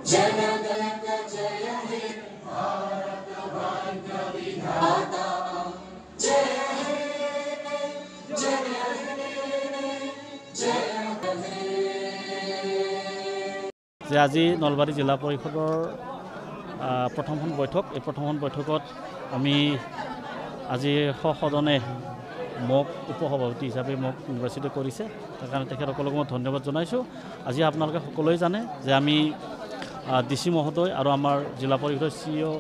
যে আজি নলবাৰী জিলা পৰিষদৰ প্ৰথমখন বৈঠক এই প্ৰথমখন বৈঠকত আমি আজি সদনে মোক উপসভাপতি হিচাপে মোক নিৰ্বাচিত কৰিছে তাৰ কাৰণে তেখেতসকলক মই ধন্যবাদ জনাইছোঁ। আজি আপোনালোকে সকলোৱে জানে যে আমি DC মহোদয় আৰু আমাৰ জিলা পৰিষদৰ CEO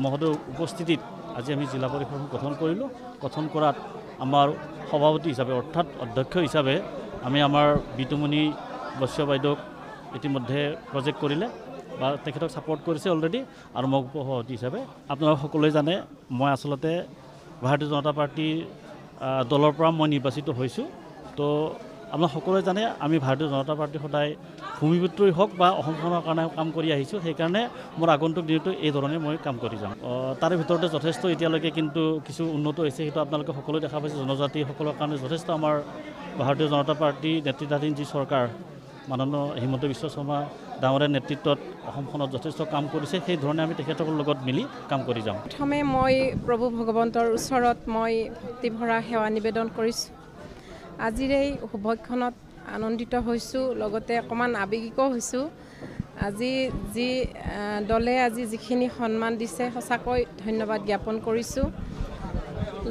মহোদয়ৰ উপস্থিতিত আজি আমি জিলা পৰিষদ গঠন কৰিলোঁ। গঠন কৰাত আমাৰ সভাপতি হিচাপে অৰ্থাৎ অধ্যক্ষ হিচাপে আমি আমাৰ বিতুমণি বৈশ্য বাইদেউক ইতিমধ্যে প্ৰজেক্ট কৰিলে বা তেখেতক ছাপোৰ্ট কৰিছে অলৰেডি আৰু মোক উপসভাপতি হিচাপে আপোনালোকে সকলোৱে জানে মই আচলতে ভাৰতীয় জনতা পাৰ্টীৰ দলৰ পৰা মই নিৰ্বাচিত হৈছোঁ। তো আপোনালোকে সকলোৱে জানে আমি ভাৰতীয় জনতা পাৰ্টী সদায় ভূমিপুত্ৰই হওক বা অসমখনৰ কাৰণে কাম কৰি আহিছোঁ। সেইকাৰণে মোৰ আগন্তুক দিনটো এই ধৰণে মই কাম কৰি যাম। তাৰে ভিতৰতে যথেষ্ট এতিয়ালৈকে কিন্তু কিছু উন্নত হৈছে, সেইটো আপোনালোকে সকলোৱে দেখা পাইছে। জনজাতিসকলৰ কাৰণে যথেষ্ট আমাৰ ভাৰতীয় জনতা পাৰ্টী নেতৃত্বাধীন যি চৰকাৰ মাননীয় হিমন্ত বিশ্ব শৰ্মা ডাঙৰীয়াৰ নেতৃত্বত অসমখনত যথেষ্ট কাম কৰিছে। সেই ধৰণে আমি তেখেতসকলৰ লগত মিলি কাম কৰি যাম। প্ৰথমে মই প্ৰভু ভগৱন্তৰ ওচৰত মই ভক্তিভৰা সেৱা নিবেদন কৰিছোঁ। আজিৰ এই শুভক্ষণত আনন্দিত হৈছোঁ, লগতে অকণমান আৱেগিকো হৈছোঁ। আজি যি দলে আজি যিখিনি সন্মান দিছে সঁচাকৈ ধন্যবাদ জ্ঞাপন কৰিছোঁ।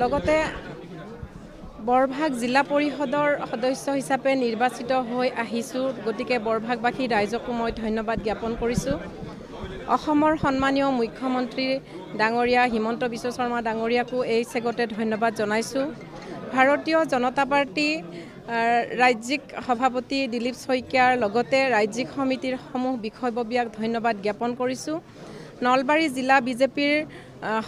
লগতে বৰভাগ জিলা পৰিষদৰ সদস্য হিচাপে নিৰ্বাচিত হৈ আহিছোঁ, গতিকে বৰভাগবাসী ৰাইজকো মই ধন্যবাদ জ্ঞাপন কৰিছোঁ। অসমৰ সন্মানীয় মুখ্যমন্ত্ৰী ডাঙৰীয়া হিমন্ত বিশ্ব শৰ্মা ডাঙৰীয়াকো এই চেগতে ধন্যবাদ জনাইছোঁ। ভাৰতীয় জনতা পাৰ্টী ৰাজ্যিক সভাপতি দিলীপ শইকীয়াৰ লগতে ৰাজ্যিক সমিতিৰ সমূহ বিষয়ববীয়াক ধন্যবাদ জ্ঞাপন কৰিছোঁ। নলবাৰী জিলা বিজেপিৰ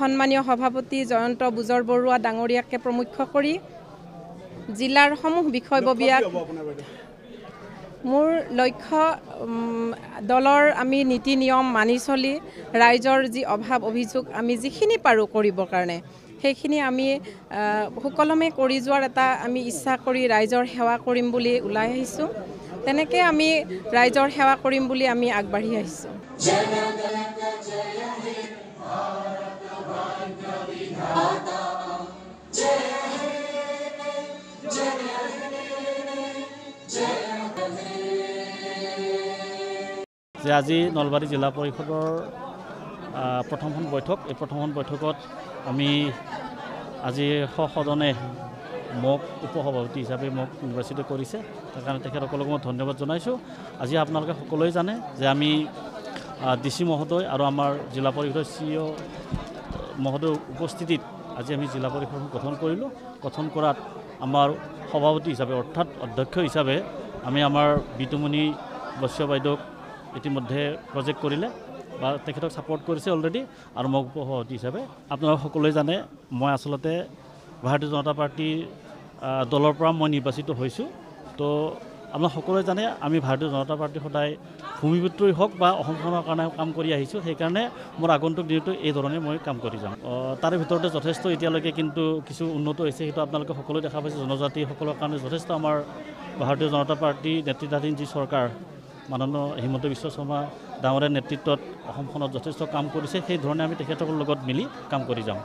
সন্মানীয় সভাপতি জয়ন্ত বুজৰ বৰুৱা ডাঙৰীয়াকে প্ৰমুখ্য কৰি জিলাৰ সমূহ বিষয়ববীয়াক মোৰ লক্ষ্য দলৰ আমি নীতি নিয়ম মানি চলি ৰাইজৰ যি অভাৱ অভিযোগ আমি যিখিনি পাৰোঁ কৰিবৰ কাৰণে সেইখিনি আমি সুকলমে কৰি যোৱাৰ এটা আমি ইচ্ছা কৰি ৰাইজৰ সেৱা কৰিম বুলি ওলাই আহিছোঁ। তেনেকৈ আমি ৰাইজৰ সেৱা কৰিম বুলি আমি আগবাঢ়ি আহিছোঁ। যে আজি নলবাৰী জিলা পৰিষদৰ প্ৰথমখন বৈঠক এই প্ৰথমখন বৈঠকত আমি আজি সদনে মোক উপসভাপতি হিচাপে মোক নিৰ্বাচিত কৰিছে তাৰ কাৰণে তেখেতসকলক মই ধন্যবাদ জনাইছোঁ। আজি আপোনালোকে সকলোৱে জানে যে আমি DC মহোদয় আৰু আমাৰ জিলা পৰিষদৰ CEO মহোদয়ৰ উপস্থিতিত আজি আমি জিলা পৰিষদ গঠন কৰিলোঁ। গঠন কৰাত আমাৰ সভাপতি হিচাপে অৰ্থাৎ অধ্যক্ষ হিচাপে আমি আমাৰ বিতুমণি বৈশ্য বাইদেউক ইতিমধ্যে প্ৰজেক্ট কৰিলে বা তেখেতক ছাপোৰ্ট কৰিছে অলৰেডি আৰু মোক উপসভাপতি হিচাপে আপোনালোকে সকলোৱে জানে মই আচলতে ভাৰতীয় জনতা পাৰ্টীৰ দলৰ পৰা মই নিৰ্বাচিত হৈছোঁ। তো আপোনালোকে সকলোৱে জানে আমি ভাৰতীয় জনতা পাৰ্টী সদায় ভূমিপুত্ৰই হওক বা অসমখনৰ কাৰণে কাম কৰি আহিছোঁ। সেইকাৰণে মোৰ আগন্তুক দিনটো এই ধৰণে মই কাম কৰি যাম। তাৰে ভিতৰতে যথেষ্ট এতিয়ালৈকে কিন্তু কিছু উন্নত হৈছে, সেইটো আপোনালোকে সকলোৱে দেখা পাইছে। জনজাতিসকলৰ কাৰণে যথেষ্ট আমাৰ ভাৰতীয় জনতা পাৰ্টী নেতৃত্বাধীন যি চৰকাৰ মাননীয় হিমন্ত বিশ্ব শৰ্মা ডাঙৰীয়াৰ নেতৃত্বত অসমখনত যথেষ্ট কাম কৰিছে। সেই ধৰণে আমি তেখেতসকলৰ লগত মিলি কাম কৰি যাম।